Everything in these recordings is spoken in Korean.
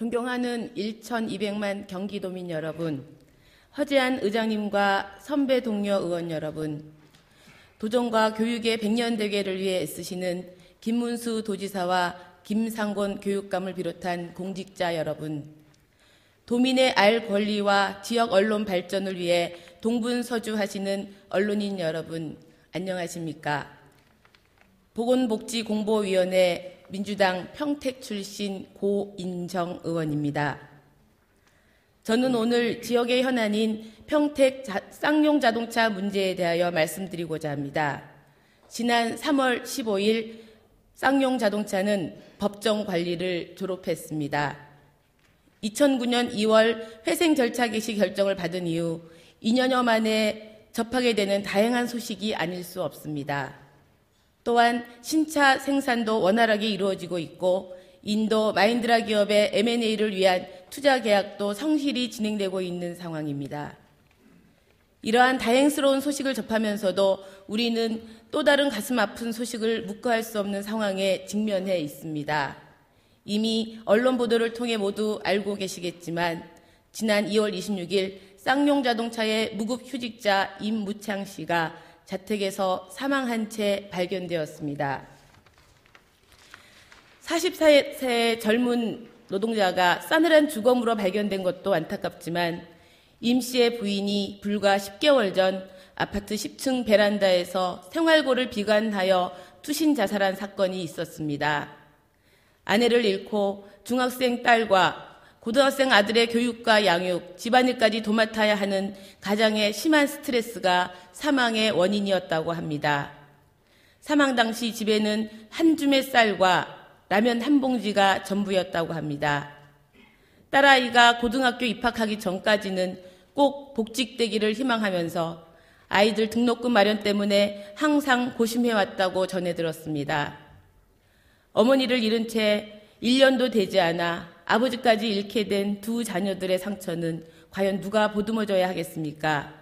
존경하는 1,200만 경기도민 여러분, 허재한 의장님과 선배 동료 의원 여러분, 도정과 교육의 100년 대계를 위해 애쓰시는 김문수 도지사와 김상곤 교육감을 비롯한 공직자 여러분, 도민의 알 권리와 지역 언론 발전을 위해 동분서주하시는 언론인 여러분, 안녕하십니까? 보건복지공보위원회 민주당 평택 출신 고인정 의원입니다. 저는 오늘 지역의 현안인 평택 쌍용자동차 문제에 대하여 말씀드리고자 합니다. 지난 3월 15일 쌍용자동차는 법정 관리를 졸업했습니다. 2009년 2월 회생 절차 개시 결정을 받은 이후 2년여 만에 접하게 되는 다행한 소식이 아닐 수 없습니다. 또한 신차 생산도 원활하게 이루어지고 있고 인도 마힌드라 기업의 M&A를 위한 투자 계약도 성실히 진행되고 있는 상황입니다. 이러한 다행스러운 소식을 접하면서도 우리는 또 다른 가슴 아픈 소식을 묵과할 수 없는 상황에 직면해 있습니다. 이미 언론 보도를 통해 모두 알고 계시겠지만 지난 2월 26일 쌍용자동차의 무급휴직자 임무창 씨가 자택에서 사망한 채 발견되었습니다. 44세 젊은 노동자가 싸늘한 주검으로 발견된 것도 안타깝지만 임 씨의 부인이 불과 10개월 전 아파트 10층 베란다에서 생활고를 비관하여 투신 자살한 사건이 있었습니다. 아내를 잃고 중학생 딸과 고등학생 아들의 교육과 양육, 집안일까지 도맡아야 하는 가장의 심한 스트레스가 사망의 원인이었다고 합니다. 사망 당시 집에는 한 줌의 쌀과 라면 한 봉지가 전부였다고 합니다. 딸아이가 고등학교 입학하기 전까지는 꼭 복직되기를 희망하면서 아이들 등록금 마련 때문에 항상 고심해왔다고 전해 들었습니다. 어머니를 잃은 채 1년도 되지 않아 아버지까지 잃게 된 두 자녀들의 상처는 과연 누가 보듬어줘야 하겠습니까?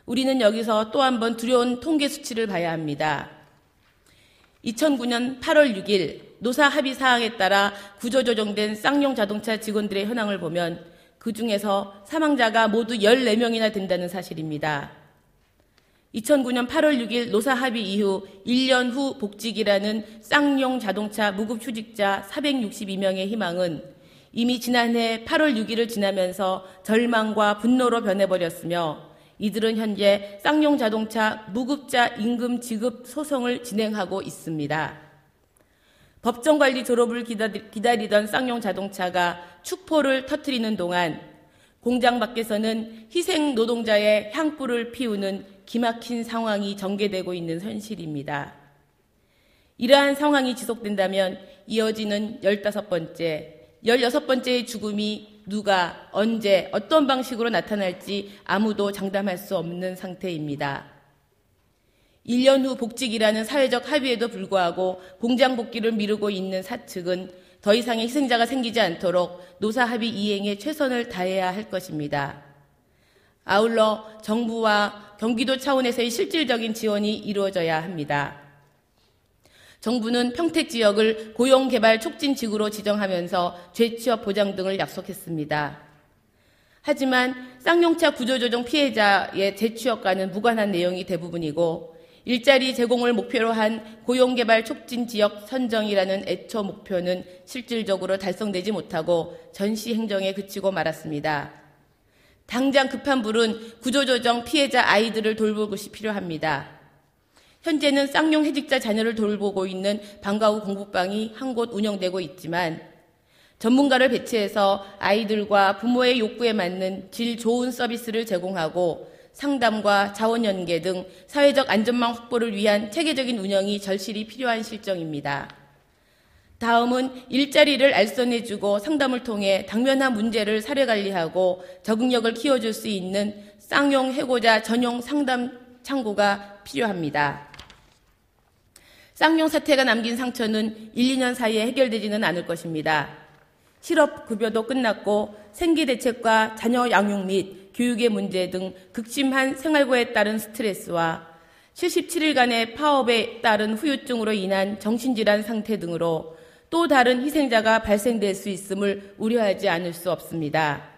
우리는 여기서 또 한 번 두려운 통계 수치를 봐야 합니다. 2009년 8월 6일 노사 합의 사항에 따라 구조조정된 쌍용자동차 직원들의 현황을 보면 그중에서 사망자가 모두 14명이나 된다는 사실입니다. 2009년 8월 6일 노사 합의 이후 1년 후 복직이라는 쌍용자동차 무급휴직자 462명의 희망은 이미 지난해 8월 6일을 지나면서 절망과 분노로 변해버렸으며 이들은 현재 쌍용자동차 무급자 임금 지급 소송을 진행하고 있습니다. 법정관리 졸업을 기다리던 쌍용자동차가 축포를 터뜨리는 동안 공장 밖에서는 희생 노동자의 향불을 피우는 기막힌 상황이 전개되고 있는 현실입니다. 이러한 상황이 지속된다면 이어지는 15번째, 16번째의 죽음이 누가, 언제, 어떤 방식으로 나타날지 아무도 장담할 수 없는 상태입니다. 1년 후 복직이라는 사회적 합의에도 불구하고 공장 복귀를 미루고 있는 사측은 더 이상의 희생자가 생기지 않도록 노사 합의 이행에 최선을 다해야 할 것입니다. 아울러 정부와 경기도 차원에서의 실질적인 지원이 이루어져야 합니다. 정부는 평택 지역을 고용개발 촉진지구로 지정하면서 재취업 보장 등을 약속했습니다. 하지만 쌍용차 구조조정 피해자의 재취업과는 무관한 내용이 대부분이고 일자리 제공을 목표로 한 고용개발 촉진지역 선정이라는 애초 목표는 실질적으로 달성되지 못하고 전시행정에 그치고 말았습니다. 당장 급한 불은 구조조정 피해자 아이들을 돌볼 것이 필요합니다. 현재는 쌍용 해직자 자녀를 돌보고 있는 방과 후 공부방이 한 곳 운영되고 있지만 전문가를 배치해서 아이들과 부모의 욕구에 맞는 질 좋은 서비스를 제공하고 상담과 자원 연계 등 사회적 안전망 확보를 위한 체계적인 운영이 절실히 필요한 실정입니다. 다음은 일자리를 알선해주고 상담을 통해 당면한 문제를 사례관리하고 적응력을 키워줄 수 있는 쌍용 해고자 전용 상담 창구가 필요합니다. 쌍용 사태가 남긴 상처는 1, 2년 사이에 해결되지는 않을 것입니다. 실업급여도 끝났고 생계대책과 자녀 양육 및 교육의 문제 등 극심한 생활고에 따른 스트레스와 77일간의 파업에 따른 후유증으로 인한 정신질환 상태 등으로 또 다른 희생자가 발생될 수 있음을 우려하지 않을 수 없습니다.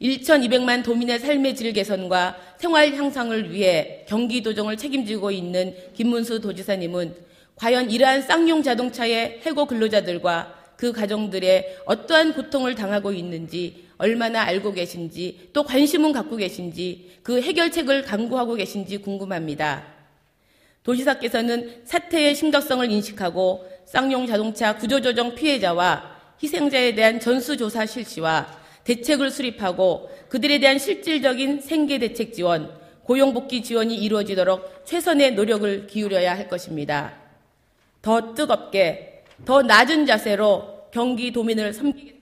1,200만 도민의 삶의 질 개선과 생활 향상을 위해 경기도정을 책임지고 있는 김문수 도지사님은 과연 이러한 쌍용 자동차의 해고 근로자들과 그 가정들의 어떠한 고통을 당하고 있는지 얼마나 알고 계신지 또 관심은 갖고 계신지 그 해결책을 강구하고 계신지 궁금합니다. 도지사께서는 사태의 심각성을 인식하고 쌍용 자동차 구조조정 피해자와 희생자에 대한 전수조사 실시와 대책을 수립하고 그들에 대한 실질적인 생계대책 지원, 고용복귀 지원이 이루어지도록 최선의 노력을 기울여야 할 것입니다. 더 뜨겁게, 더 낮은 자세로 경기도민을 섬기겠습니다.